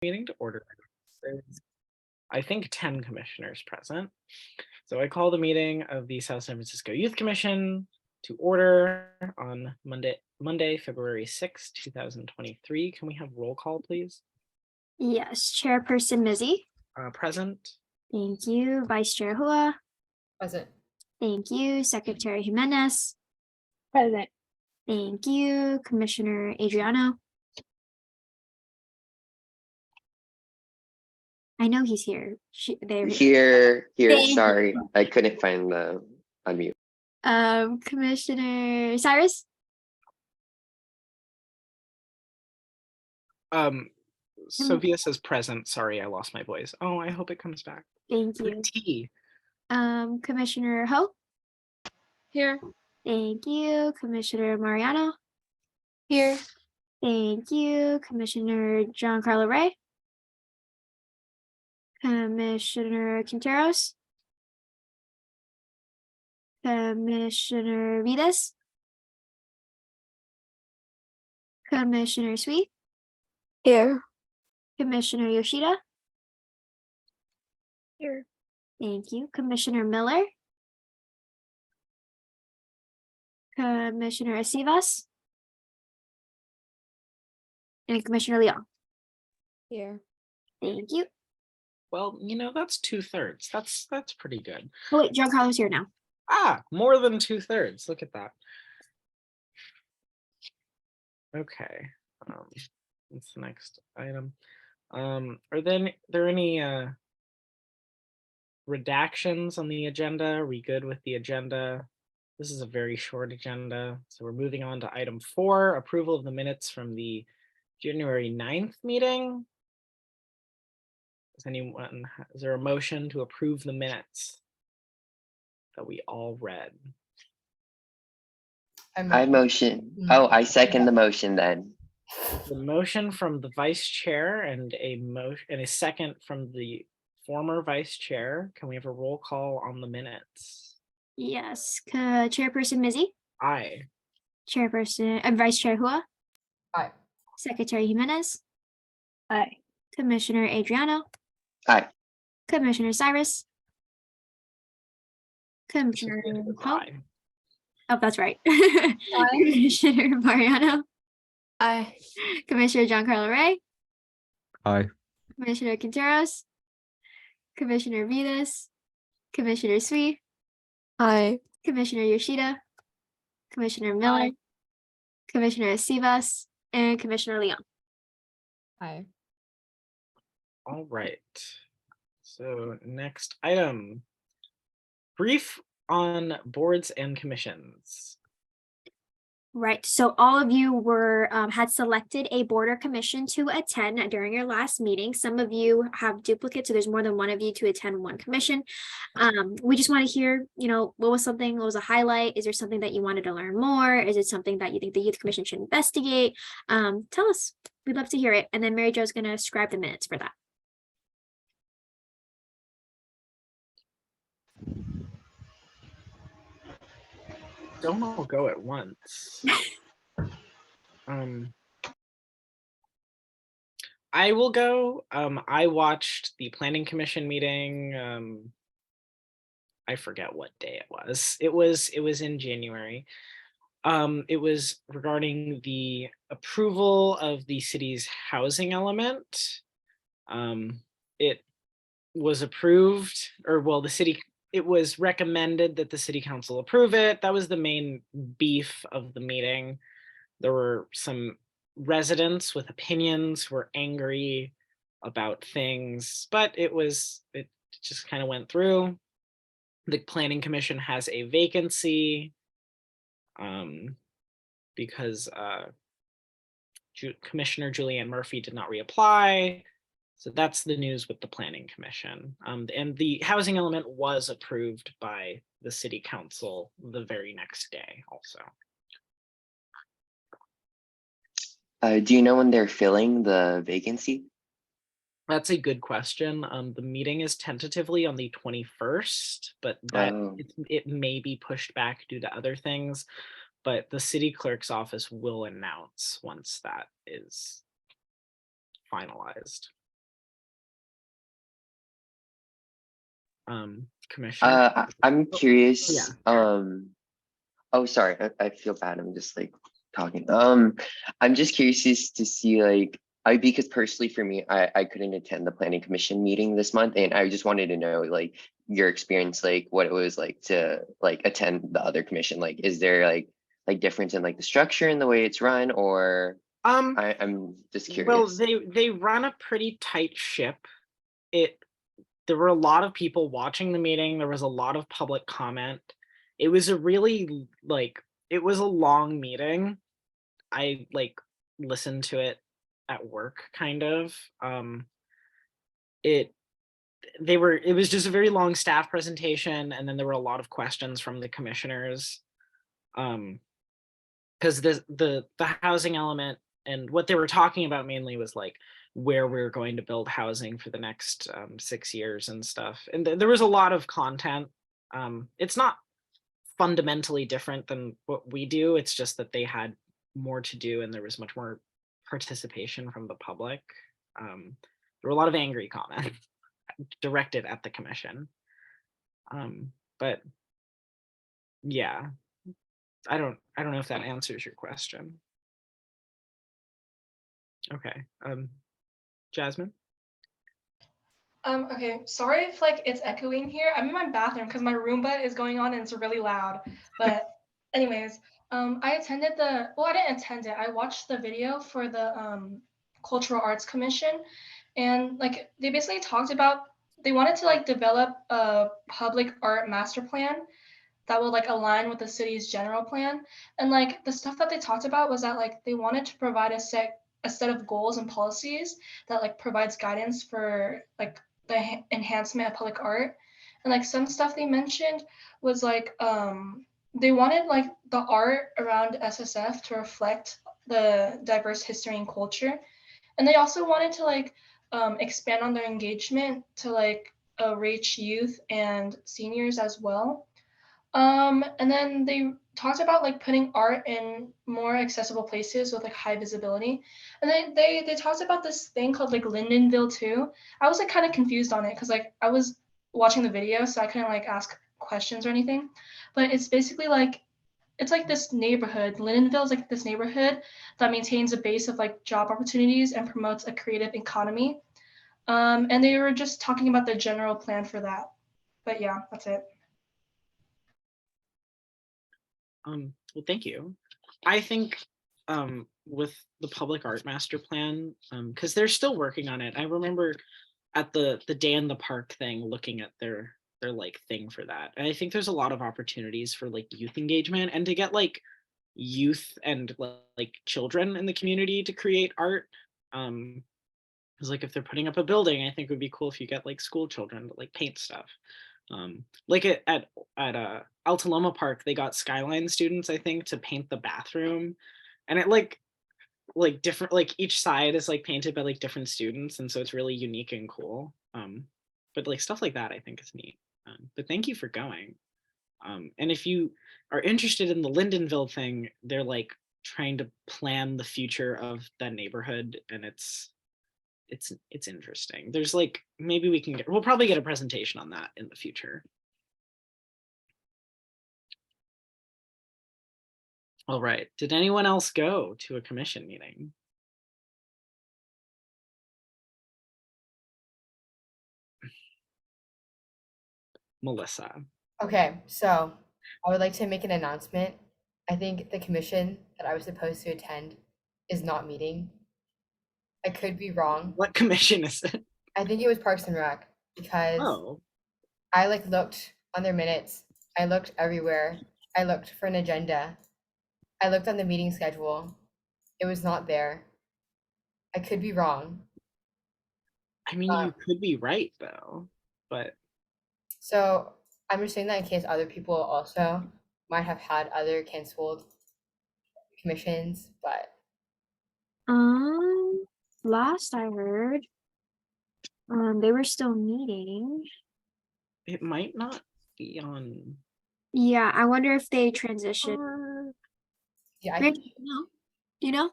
Meeting to order. There's, I think, 10 commissioners present. So I call the meeting of the South San Francisco Youth Commission to order on Monday, February 6, 2023. Can we have roll call, please? Yes, Chairperson Mizzy. Present. Thank you. Vice Chair Hua. Present. Thank you. Secretary Jimenez. Present. Thank you. Commissioner Adriano. I know he's here. They're Here, Thank you. sorry, I couldn't find the unmute. Commissioner Cyrus. Sophia says present. Sorry, I lost my voice. Oh, I hope it comes back. Thank you. T. Commissioner Ho. Here. Thank you. Commissioner Mariano. Here. Thank you. Commissioner Giancarlo Ray. Commissioner Quinteros. Commissioner Vides. Commissioner Sweet. Here. Commissioner Yoshida. Here. Thank you. Commissioner Miller. Commissioner Acivas. And Commissioner Leon. Here. Thank you. Well, that's 2/3. That's pretty good. Oh wait, Giancarlo's here now. More than 2/3. Look at that. Okay. What's the next item? Are there any redactions on the agenda? Are we good with the agenda? This is a very short agenda. So we're moving on to item 4, approval of the minutes from the January 9th meeting. Is there a motion to approve the minutes that we all read? I motion. Oh, I second the motion then. The motion from the vice chair and a second from the former vice chair. Can we have a roll call on the minutes? Yes. Chairperson Mizzy. Aye. Vice Chair Hua. Aye. Secretary Jimenez. Aye. Commissioner Adriano. Aye. Commissioner Cyrus. Commissioner Ho. Aye. Oh, that's right. Commissioner Mariano. Aye. Commissioner Giancarlo Ray. Aye. Commissioner Quinteros. Commissioner Vides. Commissioner Sui. Aye. Commissioner Yoshida. Commissioner Miller. Aye. Commissioner Acivas. And Commissioner Leon. Aye. All right. So next item. Brief on boards and commissions. Right. So all of you had selected a board or commission to attend during your last meeting. Some of you have duplicates, so there's more than one of you to attend one commission. We just want to hear, what was a highlight? Is there something that you wanted to learn more? Is it something that you think the youth commission should investigate? Tell us. We'd love to hear it. And then Mary Jo's going to scribe the minutes for that. Don't all go at once. I will go. I watched the planning commission meeting. I forget what day it was. It was in January. It was regarding the approval of the city's housing element. It was approved, it was recommended that the city council approve it. That was the main beef of the meeting. There were some residents with opinions who were angry about things, but it just kind of went through. The planning commission has a vacancy because Commissioner Julianne Murphy did not reapply. So that's the news with the planning commission. And the housing element was approved by the city council the very next day also. Do you know when they're filling the vacancy? That's a good question. The meeting is tentatively on the 21st, but it may be pushed back due to other things. But the city clerk's office will announce once that is finalized. commission. I'm Oh, curious. yeah. Oh, sorry. I feel bad. I'm just like talking. I'm just curious to see like because personally for me, I couldn't attend the planning commission meeting this month, and I just wanted to know like your experience, like what it was like to like attend the other commission. Like, is there like difference in like the structure and the way it's run, or I'm just Well, curious. they run a pretty tight ship. There were a lot of people watching the meeting. There was a lot of public comment. It was a really it was a long meeting. I like listened to it at work kind of. It it was just a very long staff presentation, and then there were a lot of questions from the commissioners. Because the housing element and what they were talking about mainly was like where we're going to build housing for the next 6 years and stuff. And there was a lot of content. It's not fundamentally different than what we do. It's just that they had more to do and there was much more participation from the public. There were a lot of angry comments directed at the commission. But yeah, I don't know if that answers your question. Okay. Jasmine? Okay, sorry if like it's echoing here. I'm in my bathroom because my Roomba is going on and it's really loud. But anyways, I attended I didn't attend it. I watched the video for the Cultural Arts Commission, and like they basically talked about they wanted to like develop a public art master plan that will like align with the city's general plan. And like the stuff that they talked about was that like they wanted to provide a set of goals and policies that like provides guidance for like the enhancement of public art. And like some stuff they mentioned was like they wanted like the art around SSF to reflect the diverse history and culture. And they also wanted to like expand on their engagement to like reach youth and seniors as well. And then they talked about like putting art in more accessible places with like high visibility. And then they talked about this thing called like Lindenville too. I was like kind of confused on it because like I was watching the video, so I couldn't like ask questions or anything. But it's basically like it's like this neighborhood. Lindenville is like this neighborhood that maintains a base of like job opportunities and promotes a creative economy. And they were just talking about the general plan for that. But yeah, that's it. Well, thank you. I think with the public art master plan, because they're still working on it. I remember at the day in the park thing, looking at their like thing for that. And I think there's a lot of opportunities for like youth engagement and to get like youth and like children in the community to create art. Because like if they're putting up a building, I think it would be cool if you get like school children to like paint stuff. Like at Alta Loma Park, they got Skyline students, I think, to paint the bathroom, and it like different, like each side is like painted by like different students, and so it's really unique and cool. But like stuff like that, I think is neat. But thank you for going. And if you are interested in the Lindenville thing, they're like trying to plan the future of that neighborhood, and it's interesting. There's like maybe we'll probably get a presentation on that in the future. All right. Did anyone else go to a commission meeting? Melissa. Okay, so I would like to make an announcement. I think the commission that I was supposed to attend is not meeting. I could be wrong. What commission is it? I think it was Parks and Rec because Oh, I like looked on their minutes. I looked everywhere. I looked for an agenda. I looked on the meeting schedule. It was not there. I could be wrong. I mean, you could be right though, but So I'm just saying that in case other people also might have had other canceled commissions, but Last I heard, they were still meeting. it might not be on. Yeah, I wonder if they transitioned. yeah, Rich, no? Do you know?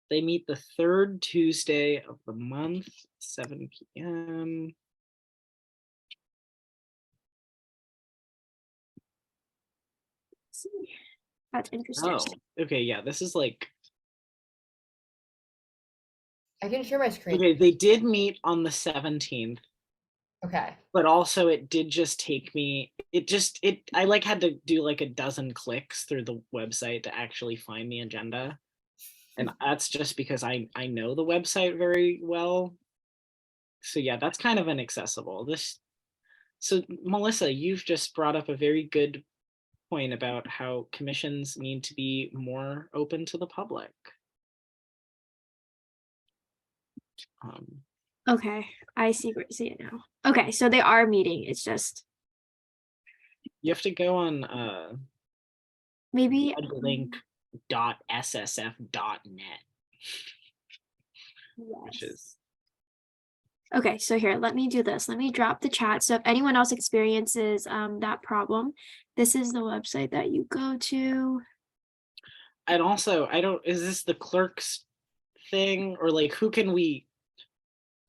They meet the third Tuesday of the month, 7 p.m. That's interesting. Oh, okay, yeah, this is like, I can share my screen. okay, they did meet on the 17th, Okay. but also it did just take me, I like had to do like a dozen clicks through the website to actually find the agenda. And that's just because I know the website very well. So yeah, that's kind of inaccessible. So Melissa, you've just brought up a very good point about how commissions need to be more open to the public. Okay, I see it now. Okay, so they are meeting. It's just You have to go on maybe link.ssf.net, which yes. is Okay, so here, let me do this. Let me drop the chat. So if anyone else experiences that problem, this is the website that you go to. and also is this the clerk's thing, or like who can we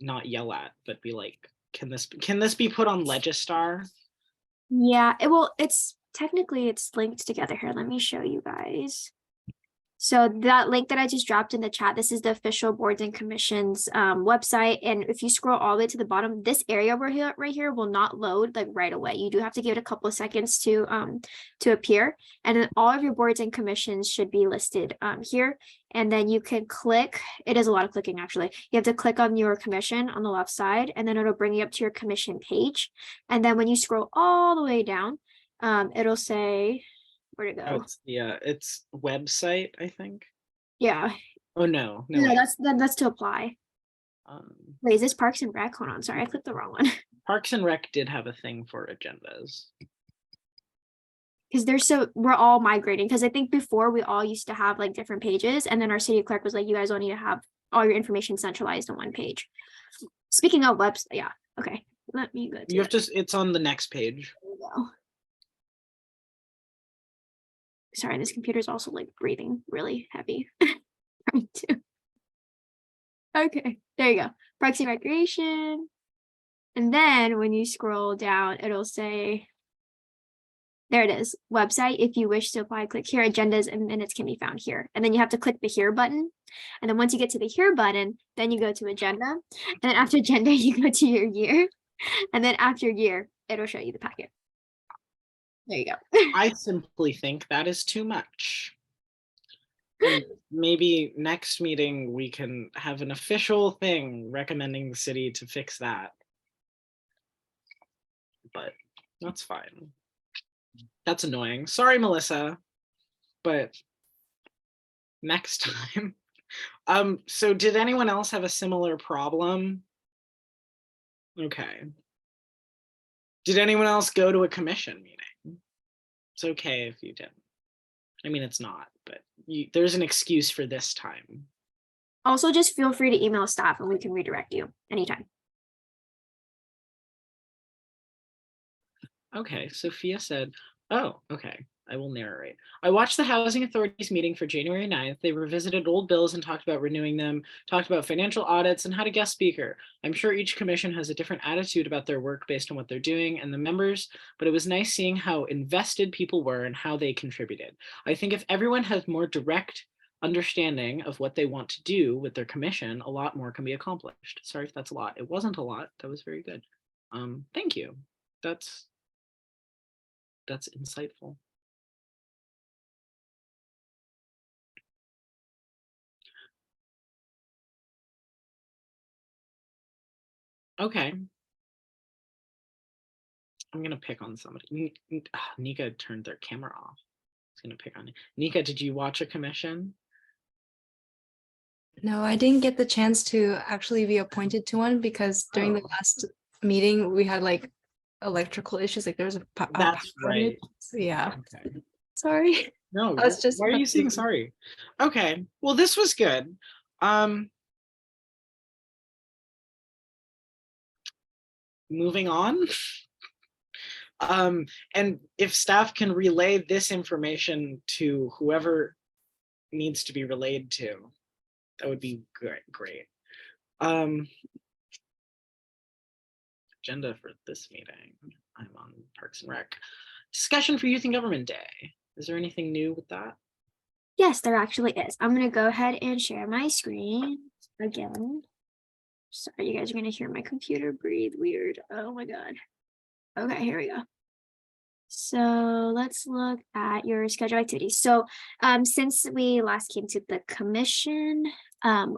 not yell at but be like, can this be put on Legistar? Yeah, it's technically it's linked together here. Let me show you guys. So that link that I just dropped in the chat, this is the official boards and commissions website. And if you scroll all the way to the bottom, this area right here will not load like right away. You do have to give it a couple of seconds to appear. And then all of your boards and commissions should be listed here. And then you can click, it is a lot of clicking actually. You have to click on your commission on the left side, and then it'll bring you up to your commission page. And then when you scroll all the way down, it'll say, where to Oh, go? it's website, I think. Yeah. Oh no, No, wait. that's to apply. Wait, is this Parks and Rec? Hold on, sorry, I clicked the wrong one. Parks and Rec did have a thing for agendas. Because we're all migrating. Because I think before we all used to have like different pages, and then our city clerk was like, you guys all need to have all your information centralized on one page. Speaking of website, yeah, okay. Let me go to You have to, it's on the next page. There we go. Sorry, this computer is also like breathing really heavy. Trying to. Okay, there you go. Parks and Recreation. And then when you scroll down, it'll say, there it is, website. If you wish to apply, click here. Agendas and minutes can be found here. And then you have to click the here button. And then once you get to the here button, then you go to agenda. And then after agenda, you go to your year. And then after year, it'll show you the packet. There you go. I simply think that is too much. And maybe next meeting we can have an official thing recommending the city to fix that. But that's fine. That's annoying. Sorry, Melissa, but next time. So did anyone else have a similar problem? Okay. Did anyone else go to a commission meeting? It's okay if you didn't. I mean, it's not, but there's an excuse for this time. Also, just feel free to email staff and we can redirect you anytime. Okay, Sophia said, oh, okay, I will narrate. I watched the Housing Authority's meeting for January 9th. They revisited old bills and talked about renewing them, talked about financial audits and had a guest speaker. I'm sure each commission has a different attitude about their work based on what they're doing and the members, but it was nice seeing how invested people were and how they contributed. I think if everyone has more direct understanding of what they want to do with their commission, a lot more can be accomplished. Sorry if that's a lot. It wasn't a lot. That was very good. Thank you. That's insightful. Okay. I'm gonna pick on somebody. Nika turned their camera off. I was gonna pick on it. Nika, did you watch a commission? No, I didn't get the chance to actually be appointed to one because during the last meeting we had like electrical issues. Like there was a That's right. Yeah. Okay. Sorry. No, I was just why are you saying sorry? Okay. Well, this was good. Moving on. And if staff can relay this information to whoever needs to be relayed to, That would be great. Agenda for this meeting. I'm on Parks and Rec. Discussion for Youth and Government Day. Is there anything new with that? Yes, there actually is. I'm gonna go ahead and share my screen again. Sorry, you guys are gonna hear my computer breathe weird. Oh my God. Okay, here we go. So let's look at your schedule activities. So since we last came to the commission,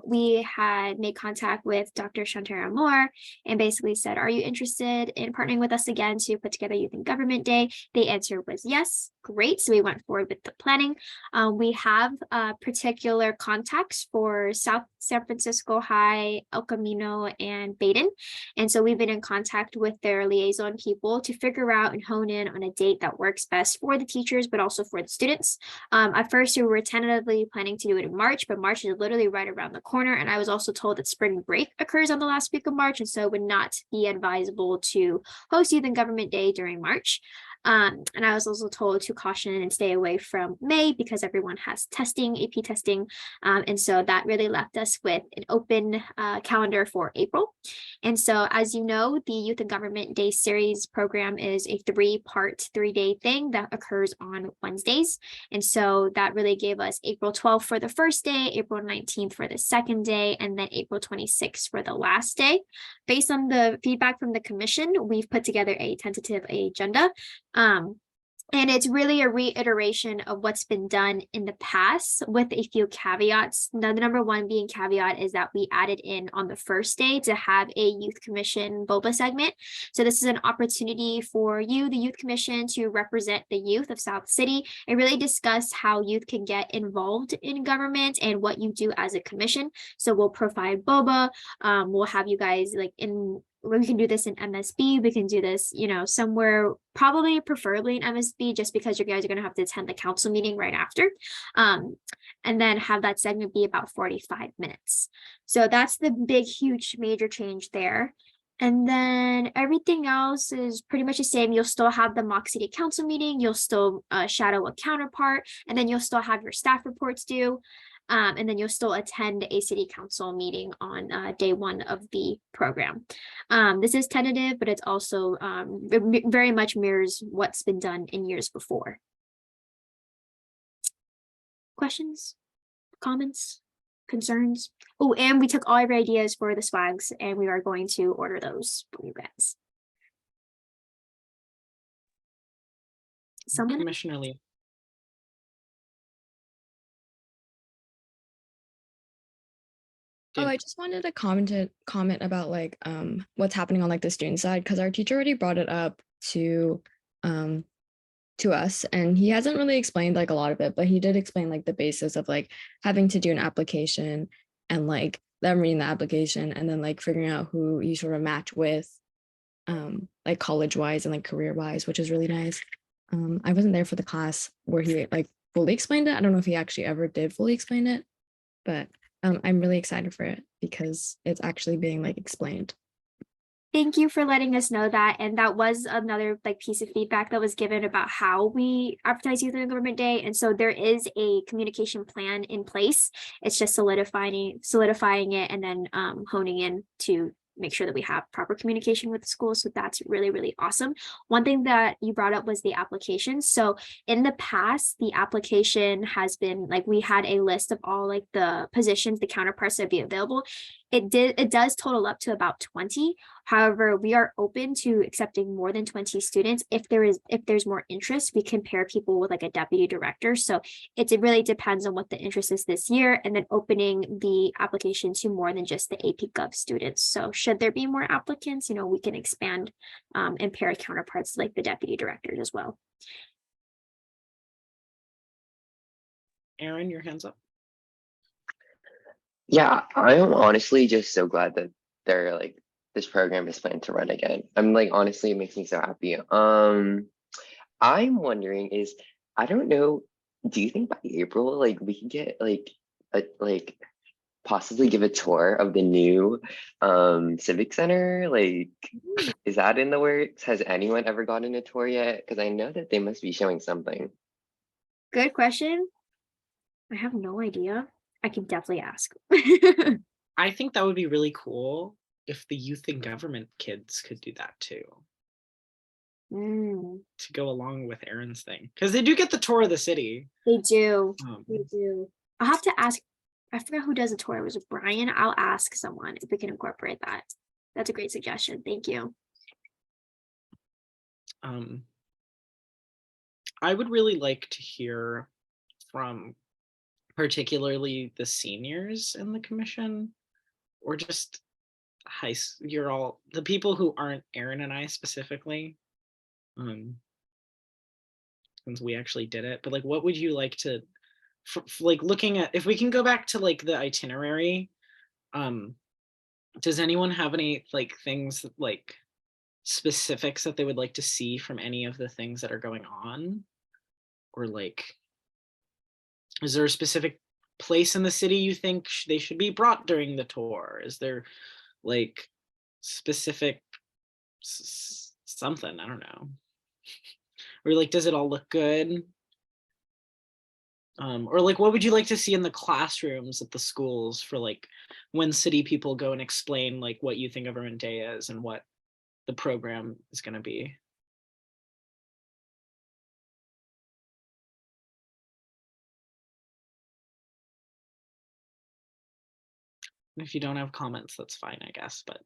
we had made contact with Dr. Shantara Moore and basically said, are you interested in partnering with us again to put together Youth and Government Day? The answer was yes. Great. So we went forward with the planning. We have particular contacts for South San Francisco High, El Camino, and Baden. And so we've been in contact with their liaison people to figure out and hone in on a date that works best for the teachers, but also for the students. At first, we were tentatively planning to do it in March, but March is literally right around the corner. And I was also told that spring break occurs on the last week of March, and so it would not be advisable to host Youth and Government Day during March. And I was also told to caution and stay away from May because everyone has testing, AP testing. And so that really left us with an open calendar for April. And so, as you know, the Youth and Government Day series program is a 3-part, 3-day thing that occurs on Wednesdays. And so that really gave us April 12th for the first day, April 19th for the second day, and then April 26th for the last day. Based on the feedback from the commission, we've put together a tentative agenda. And it's really a reiteration of what's been done in the past with a few caveats. Now, the number one being caveat is that we added in on the first day to have a Youth Commission boba segment. So this is an opportunity for you, the Youth Commission, to represent the youth of South City and really discuss how youth can get involved in government and what you do as a commission. So we'll provide boba. We'll have you guys we can do this in MSB. We can do this, somewhere preferably in MSB, just because you guys are going to have to attend the council meeting right after. And then have that segment be about 45 minutes. So that's the big, huge, major change there. And then everything else is pretty much the same. You'll still have the mock city council meeting. You'll still shadow a counterpart, and then you'll still have your staff reports due. And then you'll still attend a city council meeting on day 1 of the program. This is tentative, but it's also very much mirrors what's been done in years before. Questions, comments, concerns? Oh, and we took all of our ideas for the swags, and we are going to order those for you guys. Someone? Commissioner Lee. Oh, I just wanted to comment about what's happening on the student side, because our teacher already brought it up to us, and he hasn't really explained a lot of it, but he did explain the basis of having to do an application and them reading the application and then figuring out who you sort of match with college wise and career wise, which is really nice. I wasn't there for the class where he fully explained it. I don't know if he actually ever did fully explain it, but I'm really excited for it because it's actually being explained. Thank you for letting us know that. And that was another piece of feedback that was given about how we advertise Youth and Government Day. And so there is a communication plan in place. It's just solidifying it and then honing in to make sure that we have proper communication with the school. So that's really, really awesome. One thing that you brought up was the application. So in the past, the application has been we had a list of all the positions, the counterparts that would be available. It does total up to about 20. However, we are open to accepting more than 20 students. If there's more interest, we can pair people with a deputy director. So it really depends on what the interest is this year, and then opening the application to more than just the AP Gov students. So should there be more applicants, we can expand and pair counterparts like the deputy directors as well. Aaron, your hand's up. Yeah, I'm honestly just so glad that they're this program is planned to run again. I'm honestly, it makes me so happy. I'm wondering I don't know, do you think by April we can get possibly give a tour of the new civic center? Is that in the works? Has anyone ever gotten a tour yet? Because I know that they must be showing something. Good question. I have no idea. I could definitely ask. I think that would be really cool if the youth and government kids could do that too, Mm, to go along with Aaron's thing, because they do get the tour of the city. they do. Um, They do. I'll have to ask. I forgot who does the tour. Was it Brian? I'll ask someone if we can incorporate that. That's a great suggestion. Thank you. I would really like to hear from particularly the seniors in the commission, or just you're all the people who aren't Aaron and I specifically, since we actually did it. But like, what would you like to, like, looking at, if we can go back to like the itinerary, does anyone have any like things like specifics that they would like to see from any of the things that are going on? Or like, is there a specific place in the city you think they should be brought during the tour? Is there like specific something? I don't know. Or like, does it all look good? Or like, what would you like to see in the classrooms at the schools for like when city people go and explain like what Youth and Government Day is and what the program is going to be? If you don't have comments, that's fine, I guess, but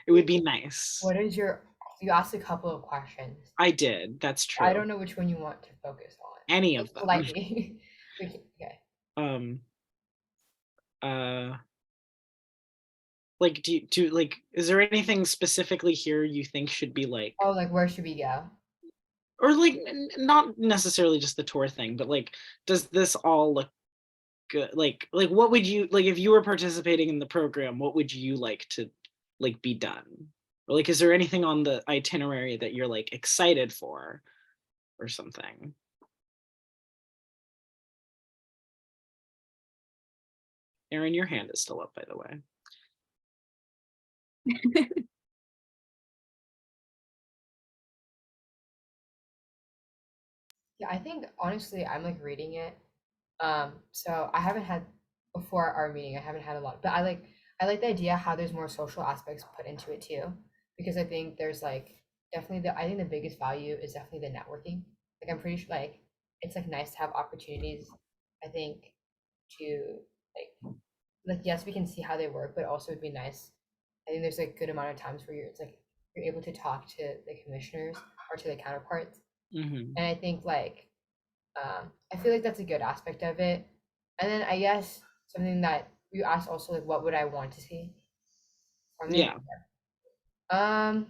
it would be nice. What is your, you asked a couple of questions. I did, that's true. I don't know which one you want to focus on. Any of them. Politely. Okay. Like, do like, is there anything specifically here you think should be like, Oh, like where should we go? or like not necessarily just the tour thing, but like, does this all look good? Like what would you like if you were participating in the program? What would you like to like be done? Or like, is there anything on the itinerary that you're like excited for or something? Aaron, your hand is still up, by the way. Yeah, I think honestly, I'm like reading it. So I haven't had before our meeting, I haven't had a lot, but I like the idea how there's more social aspects put into it too, because I think there's like definitely I think the biggest value is definitely the networking. Like I'm pretty sure like it's like nice to have opportunities, I think, to like yes, we can see how they work, but also it'd be nice. I think there's like good amount of times where it's like you're able to talk to the commissioners or to the counterparts. Mm-hmm. And I think like I feel like that's a good aspect of it. And then I guess something that you asked also like what would I want to see from it? Yeah. I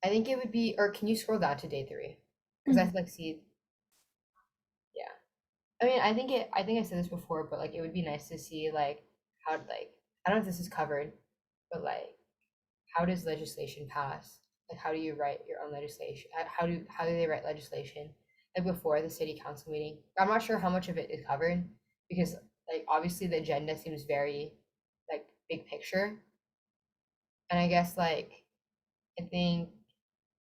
think it would be, or can you scroll down to day 3? Because I like see, yeah. I mean, I think I said this before, but like it would be nice to see like how like I don't know if this is covered, but like how does legislation pass? Like how do you write your own legislation? How do they write legislation like before the city council meeting? I'm not sure how much of it is covered because like obviously the agenda seems very like big picture. And I guess like I think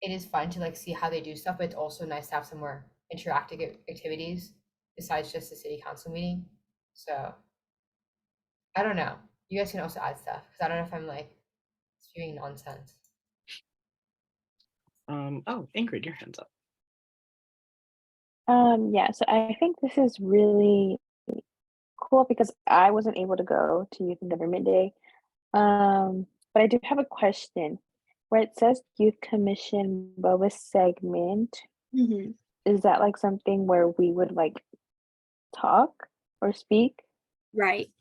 it is fun to like see how they do stuff, but it's also nice to have some more interactive activities besides just the city council meeting. So I don't know. You guys can also add stuff because I don't know if I'm like spewing nonsense. Oh, Ingrid, your hand's up. Yeah, so I think this is really cool because I wasn't able to go to Youth and Government Day. But I do have a question. Where it says Youth Commission BOA segment, Mhm. is that like something where we would like talk or speak? Right.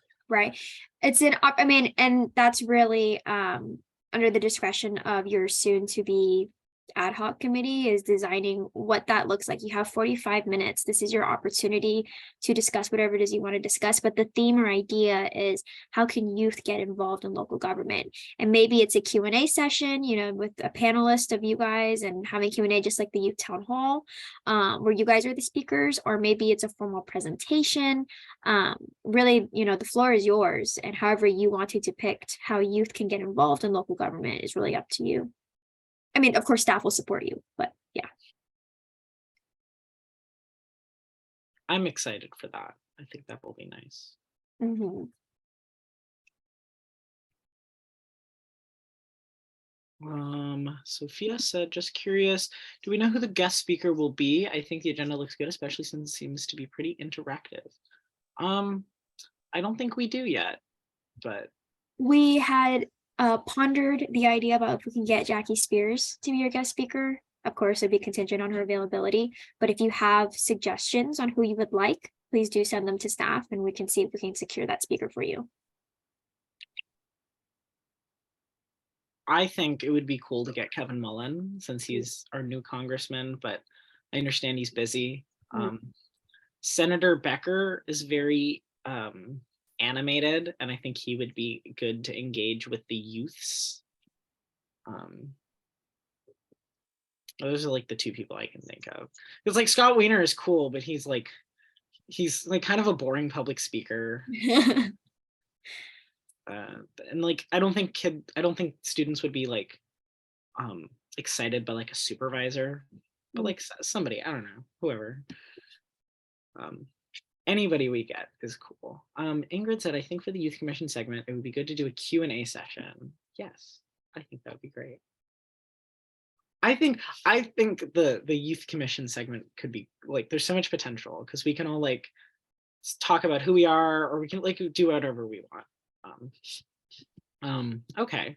It's I mean, and that's really under the discretion of your soon to be ad hoc committee is designing what that looks like. You have 45 minutes. This is your opportunity to discuss whatever it is you want to discuss. But the theme or idea is how can youth get involved in local government? And maybe it's a Q&A session, you know, with a panelist of you guys and having Q&A just like the youth town hall, where you guys are the speakers, or maybe it's a formal presentation. Really, you know, the floor is yours, and however you want to depict how youth can get involved in local government is really up to you. I mean, of course, staff will support you, but yeah. I'm excited for that. I think that will be nice. Mhm. Sophia said, just curious, do we know who the guest speaker will be? I think the agenda looks good, especially since it seems to be pretty interactive. I don't think we do yet, but We had pondered the idea about if we can get Jackie Spears to be your guest speaker. Of course, it'd be contingent on her availability, but if you have suggestions on who you would like, please do send them to staff and we can see if we can secure that speaker for you. I think it would be cool to get Kevin Mullen since he's our new congressman, but I understand he's busy. Senator Becker is very animated, and I think he would be good to engage with the youths. Those are like the two people I can think of. It's like Scott Wiener is cool, but he's like kind of a boring public speaker. And like I don't think students would be like excited by like a supervisor, but like somebody, I don't know, whoever. Anybody we get is cool. Ingrid said, I think for the youth commission segment, it would be good to do a Q&A session. Yes, I think that would be great. I think the youth commission segment could be like, there's so much potential because we can all like talk about who we are, or we can like do whatever we want. Okay.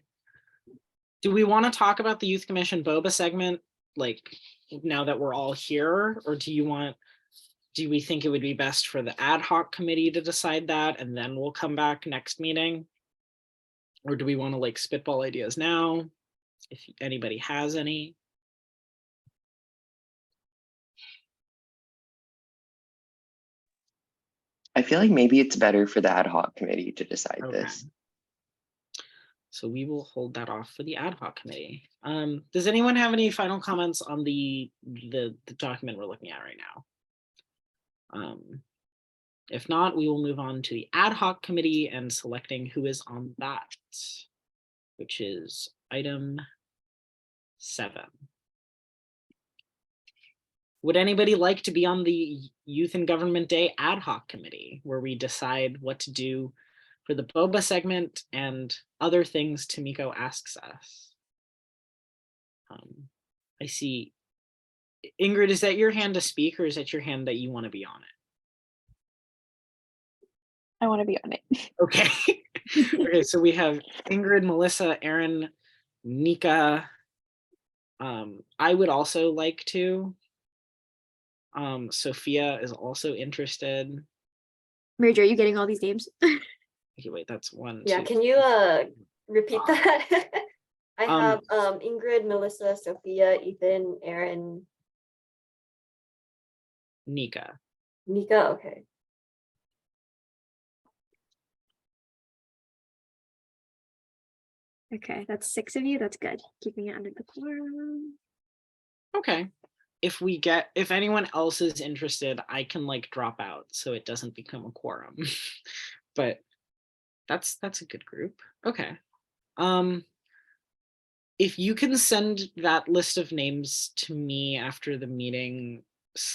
Do we want to talk about the youth commission boba segment like now that we're all here, or do we think it would be best for the ad hoc committee to decide that and then we'll come back next meeting? Or do we want to like spitball ideas now? If anybody has any. I feel like maybe it's better for the ad hoc committee to decide this. So we will hold that off for the ad hoc committee. Does anyone have any final comments on the document we're looking at right now? If not, we will move on to the ad hoc committee and selecting who is on that, which is item 7. Would anybody like to be on the Youth and Government Day ad hoc committee, where we decide what to do for the boba segment and other things Tomiko asks us? I see. Ingrid, is that your hand to speak, or is that your hand that you want to be on it? I want to be on it. Okay. Okay, so we have Ingrid, Melissa, Aaron, Nika. I would also like to. Sophia is also interested. Mary Jo, are you getting all these names? Okay, wait, that's 1, Yeah, 2. can you repeat that? I have Ingrid, Melissa, Sophia, Ethan, Aaron, Nika. Nika. Okay. Okay, that's 6 of you. That's good. Keeping it under the quorum. Okay. If anyone else is interested, I can like drop out so it doesn't become a quorum. But that's a good group. Okay. If you can send that list of names to me after the meeting,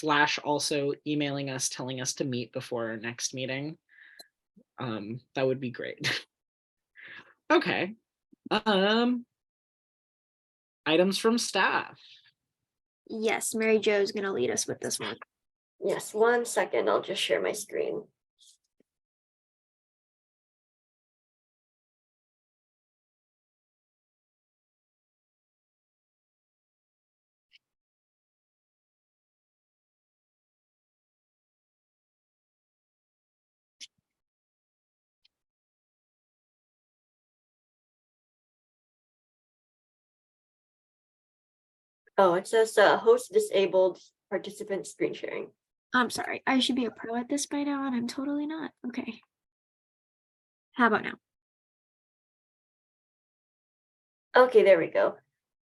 / also emailing us telling us to meet before our next meeting, that would be great. Okay. Items from staff. Yes, Mary Jo is going to lead us with this one. Yes, 1 second. I'll just share my screen. Oh, it says host disabled, participant screen sharing. I'm sorry. I should be a pro at this by now, and I'm totally not. Okay. How about now? Okay, there we go.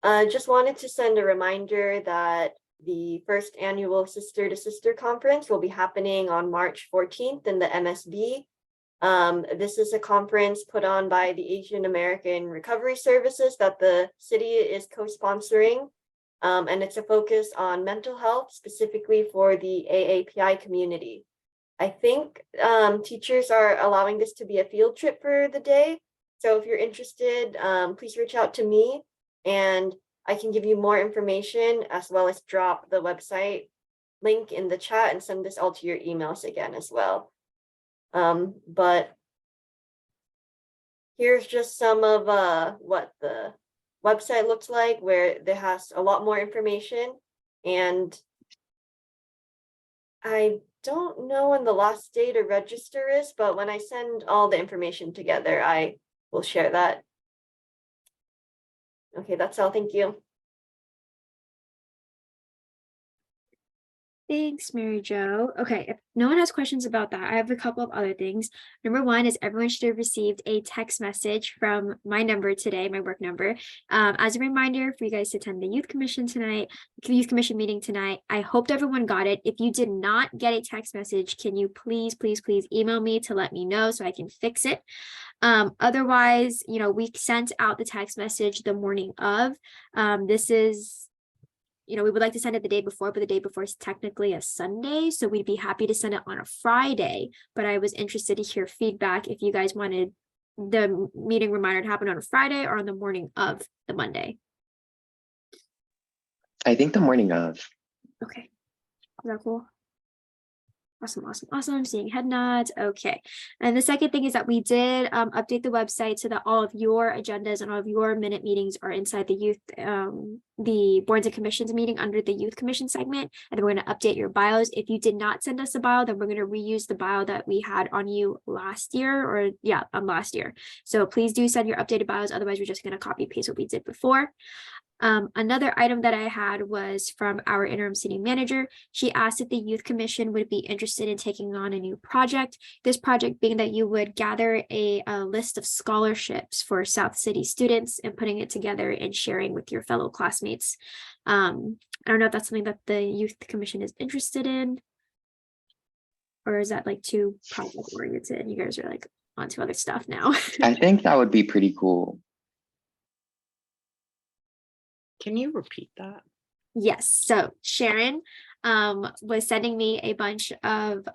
Just wanted to send a reminder that the first annual Sister to Sister conference will be happening on March 14th in the MSB. This is a conference put on by the Asian American Recovery Services that the city is co-sponsoring. And it's a focus on mental health, specifically for the AAPI community. I think teachers are allowing this to be a field trip for the day. So if you're interested, please reach out to me and I can give you more information as well as drop the website link in the chat and send this all to your emails again as well. But here's just some of what the website looks like, where there has a lot more information. And I don't know when the last day to register is, but when I send all the information together, I will share that. Okay, that's all. Thank you. Thanks, Mary Jo. Okay, if no one has questions about that, I have a couple of other things. Number one is everyone should have received a text message from my number today, my work number, as a reminder for you guys to attend the youth commission meeting tonight. I hope everyone got it. If you did not get a text message, can you please email me to let me know so I can fix it. Otherwise, we sent out the text message the morning of. This is, we would like to send it the day before, but the day before is technically a Sunday. So we'd be happy to send it on a Friday. But I was interested to hear feedback if you guys wanted the meeting reminder to happen on a Friday or on the morning of the Monday. I think the morning of. Okay. Is that cool? Awesome. Seeing head nods. Okay. And the second thing is that we did update the website so that all of your agendas and all of your minute meetings are inside the youth, the boards and commissions meeting under the youth commission segment. And then we're going to update your bios. If you did not send us a bio, then we're going to reuse the bio that we had on you last year last year. So please do send your updated bios. Otherwise, we're just going to copy paste what we did before. Another item that I had was from our interim city manager. She asked if the youth commission would be interested in taking on a new project. This project being that you would gather a list of scholarships for South City students and putting it together and sharing with your fellow classmates. I don't know if that's something that the youth commission is interested in, or is that like too project oriented? You guys are like onto other stuff now. I think that would be pretty cool. Can you repeat that? Yes. So Sharon was sending me a bunch of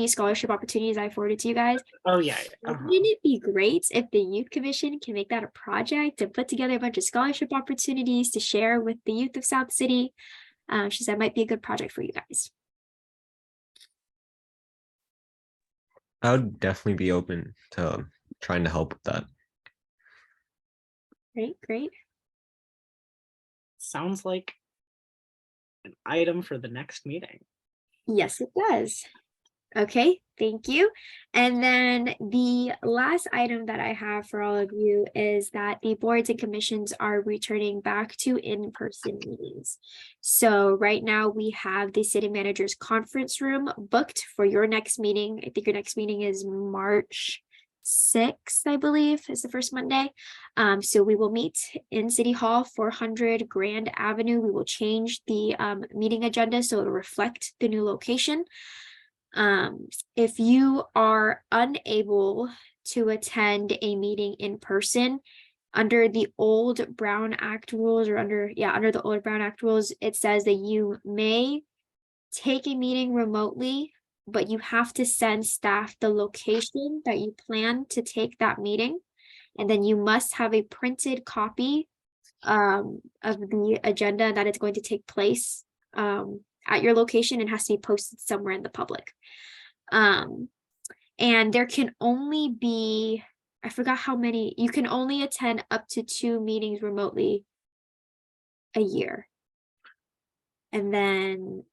scholarship opportunities I forwarded to you guys. Oh yeah. Wouldn't it be great if the youth commission can make that a project and put together a bunch of scholarship opportunities to share with the youth of South City? She said it might be a good project for you guys. I would definitely be open to trying to help with that. Great. Sounds like an item for the next meeting. Yes, it does. Okay, thank you. And then the last item that I have for all of you is that the boards and commissions are returning back to in-person meetings. So right now we have the city manager's conference room booked for your next meeting. I think your next meeting is March 6th, I believe, is the first Monday. So we will meet in City Hall, 400 Grand Avenue. We will change the meeting agenda so it'll reflect the new location. If you are unable to attend a meeting in person, under the old Brown Act rules, or under the old Brown Act rules, it says that you may take a meeting remotely, but you have to send staff the location that you plan to take that meeting. And then you must have a printed copy of the agenda that is going to take place at your location and has to be posted somewhere in the public. And there can only be, I forgot how many, you can only attend up to 2 meetings remotely a year. And then,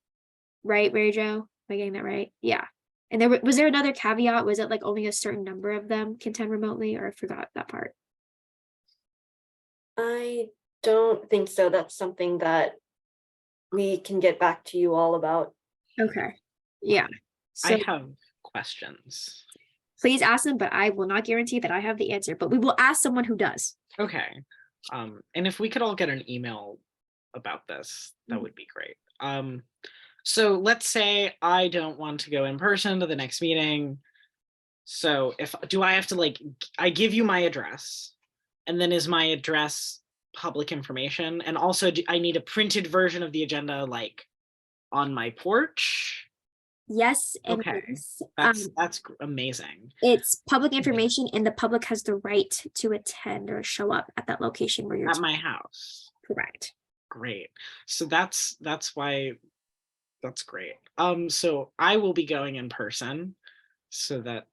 right, Mary Jo? Am I getting that right? Yeah. And was there another caveat? Was it like only a certain number of them can attend remotely, or I forgot that part? I don't think so. That's something that we can get back to you all about. Okay. Yeah. So I have questions. please ask them, but I will not guarantee that I have the answer, but we will ask someone who does. Okay. And if we could all get an email about this, that would be great. So let's say I don't want to go in person to the next meeting. So do I have to I give you my address, and then is my address public information? And also, do I need a printed version of the agenda on my porch? Yes and Okay, yes. that's amazing. It's public information and the public has the right to attend or show up at that location where you're At my house. correct. Great. So that's why that's great. So I will be going in person so that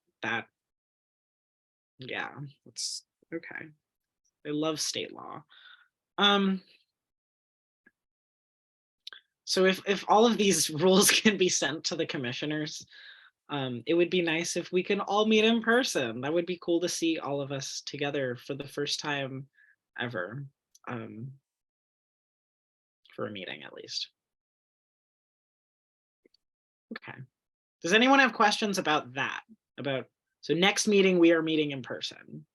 yeah, that's okay. I love state law. So if all of these rules can be sent to the commissioners, it would be nice if we can all meet in person. That would be cool to see all of us together for the first time ever, for a meeting at least. Okay. Does anyone have questions about that? So next meeting, we are meeting in person.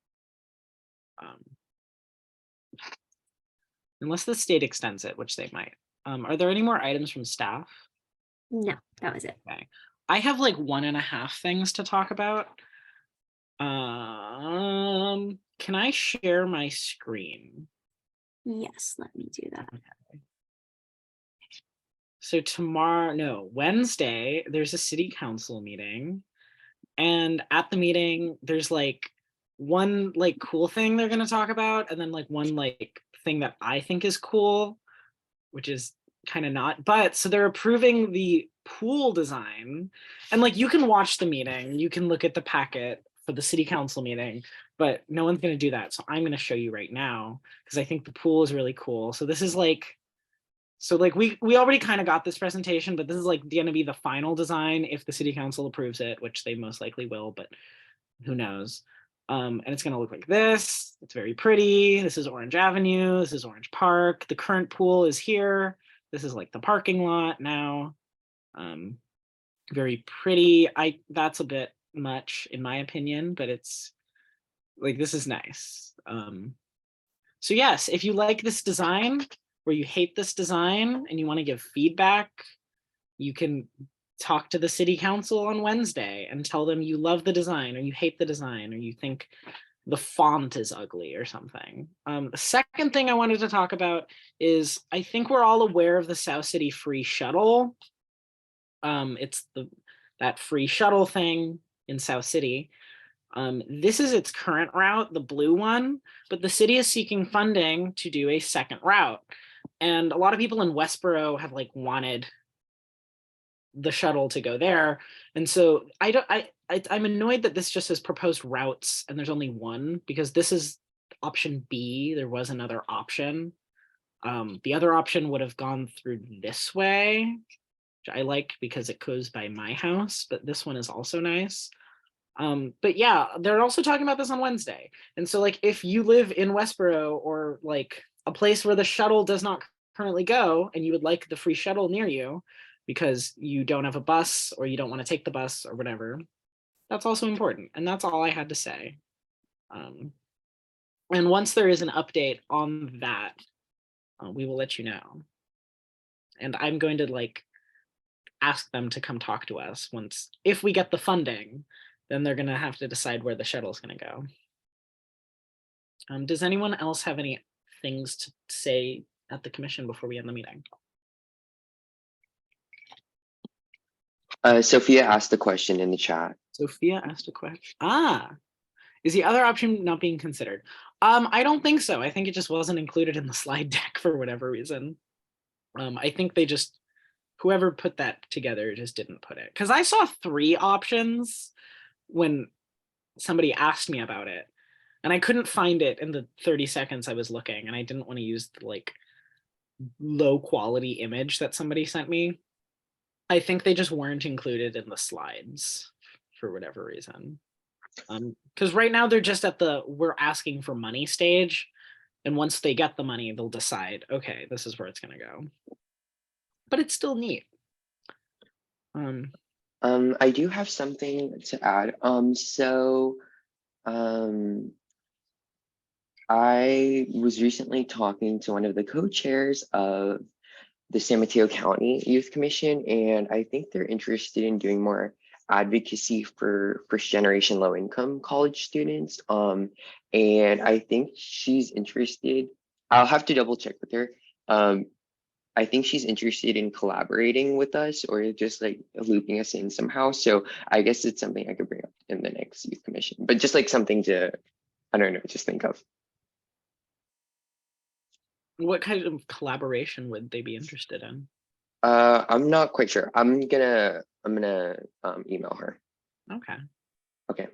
Unless the state extends it, which they might. Are there any more items from staff? No, that was it. Okay. I have like 1.5 things to talk about. Can I share my screen? Yes, let me do that. So Wednesday, there's a city council meeting. And at the meeting, there's like one like cool thing they're gonna talk about, and then like one like thing that I think is cool, which is kind of not. But so they're approving the pool design, and like you can watch the meeting, you can look at the packet for the city council meeting, but no one's gonna do that. So I'm gonna show you right now because I think the pool is really cool. So this is like, so like we already kind of got this presentation, but this is like gonna be the final design if the city council approves it, which they most likely will, but who knows. And it's gonna look like this. It's very pretty. This is Orange Avenue. This is Orange Park. The current pool is here. This is like the parking lot now. Very pretty. That's a bit much in my opinion, but it's like, this is nice. So yes, if you like this design or you hate this design and you want to give feedback, you can talk to the city council on Wednesday and tell them you love the design or you hate the design or you think the font is ugly or something. The second thing I wanted to talk about is I think we're all aware of the South City free shuttle. It's that free shuttle thing in South City. This is its current route, the blue one, but the city is seeking funding to do a second route. And a lot of people in Westboro have like wanted the shuttle to go there. And so I'm annoyed that this just says proposed routes and there's only one, because this is option B. There was another option. The other option would have gone through this way, which I like because it goes by my house, but this one is also nice. But yeah, they're also talking about this on Wednesday. And so like, if you live in Westboro or like a place where the shuttle does not currently go and you would like the free shuttle near you because you don't have a bus or you don't want to take the bus or whatever, that's also important. And that's all I had to say. And once there is an update on that, we will let you know. And I'm going to like ask them to come talk to us once, if we get the funding, then they're going to have to decide where the shuttle is going to go. Does anyone else have any things to say at the commission before we end the meeting? Sophia asked the question in the chat. Sophia asked a question. Is the other option not being considered? I don't think so. I think it just wasn't included in the slide deck for whatever reason. I think they just, whoever put that together just didn't put it. Because I saw 3 options when somebody asked me about it, and I couldn't find it in the 30 seconds I was looking, and I didn't want to use the like low quality image that somebody sent me. I think they just weren't included in the slides for whatever reason. Because right now they're just at the we're asking for money stage, and once they get the money, they'll decide, okay, this is where it's gonna go. But it's still neat. I do have something to add. I was recently talking to one of the co-chairs of the San Mateo County Youth Commission, and I think they're interested in doing more advocacy for first generation low income college students. And I think she's interested. I'll have to double check with her. I think she's interested in collaborating with us or just like looping us in somehow. So I guess it's something I could bring up in the next youth commission, but just like something to, I don't know, just think of. What kind of collaboration would they be interested in? I'm not quite sure. I'm gonna email her. Okay. Okay.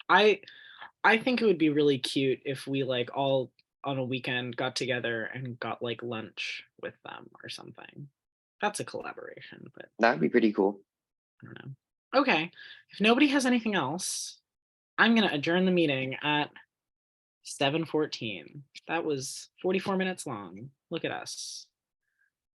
I think it would be really cute if we like all on a weekend got together and got like lunch with them or something. That's a collaboration, but That'd be pretty cool. I don't know. Okay. If nobody has anything else, I'm gonna adjourn the meeting at 7:14. That was 44 minutes long. Look at us.